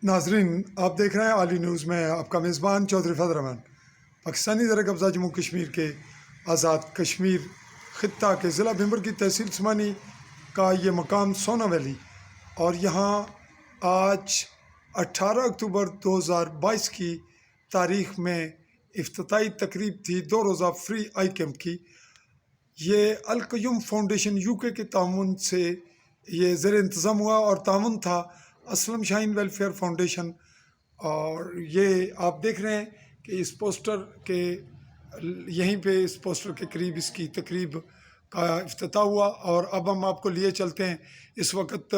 ناظرین، آپ دیکھ رہے ہیں عالی نیوز میں آپ کا میزبان چودھری فضل الرحمان۔ پاکستانی زیر قبضہ جموں کشمیر کے آزاد کشمیر خطہ کے ضلع بھمبر کی تحصیل عثمانی کا یہ مقام سونا ویلی، اور یہاں آج 18 اکتوبر 2022 کی تاریخ میں افتتاحی تقریب تھی 2 روزہ فری آئی کیمپ کی۔ یہ القیوم فاؤنڈیشن یو کے تعاون سے یہ زیر انتظام ہوا، اور تعاون تھا اسلم شاہین ویلفیئر فاؤنڈیشن۔ اور یہ آپ دیکھ رہے ہیں کہ اس پوسٹر کے یہیں پہ اس پوسٹر کے قریب اس کی تقریب کا افتتاح ہوا، اور اب ہم آپ کو لیے چلتے ہیں۔ اس وقت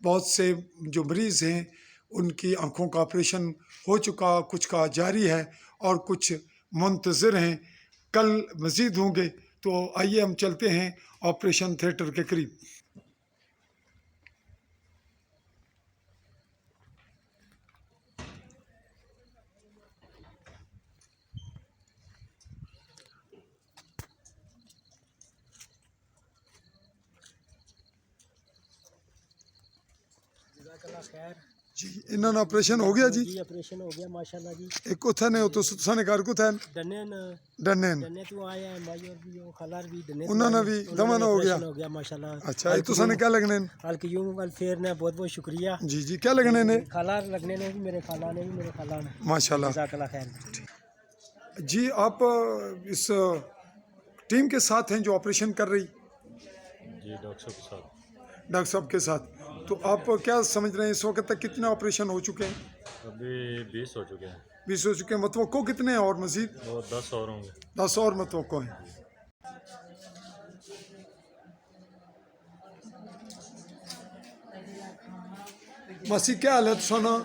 بہت سے جو مریض ہیں ان کی آنکھوں کا آپریشن ہو چکا، کچھ کا جاری ہے اور کچھ منتظر ہیں، کل مزید ہوں گے۔ تو آئیے ہم چلتے ہیں آپریشن تھیٹر کے قریب۔ خیر جی انہوں نے آپریشن ہو گیا جی؟ جی آپریشن ہو گیا ماشاءاللہ جی۔ ایک کتھن ہے تو سنے کار کتھن ڈنین ڈنین ڈنے تو آیا ہے مائی اور بھی وہ خالار بھی ڈنے انہوں نے بھی دمن ہو گیا۔ ہو گیا ماشاءاللہ۔ اچھا یہ تو سنے کیا لگنے؟ القیوم ویلفیئر نے بہت بہت شکریہ۔ جی جی کیا لگنے نے؟ خالار لگنے نے بھی، میرے خالہ نے بھی، میرے خالہ نے۔ ماشاءاللہ جزاک اللہ خیر۔ جی آپ اس ٹیم کے ساتھ ہیں جو آپریشن کر رہی؟ جی ڈاکٹر صاحب کے ساتھ۔ ڈاکٹر صاحب کے ساتھ۔ تو آپ کیا سمجھ رہے ہیں اس وقت تک کتنے آپریشن ہو چکے ہیں؟ ابھی 20 ہو چکے ہیں، 20 ہو چکے ہیں، متوقع کتنے ہیں اور مزید؟ اور 10 اور ہوں گے۔ 10 اور متوقع ہیں۔ مسی کیا حالت سونا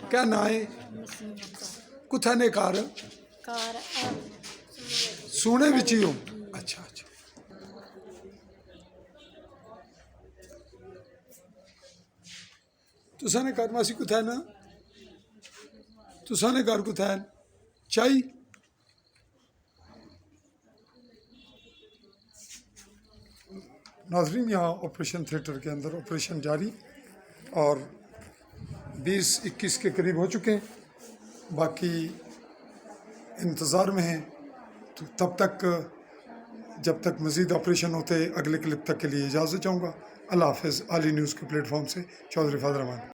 کیا نا ہے کتھا نے کار سونے بچ ہی ہو؟ اچھا اچھا تو سانے کار ماسی کتھا ہے نا تو سانے کار کتھا ہے چاہی؟ ناظرین یہاں آپریشن تھیٹر کے اندر آپریشن جاری، اور 20-21 کے قریب ہو چکے ہیں، باقی انتظار میں ہیں۔ تو تب تک جب تک مزید آپریشن ہوتے اگلے کلپ تک کے لیے اجازت چاہوں گا۔ اللہ حافظ۔ عالی نیوز کے پلیٹ فارم سے چودھری فضل الرحمان۔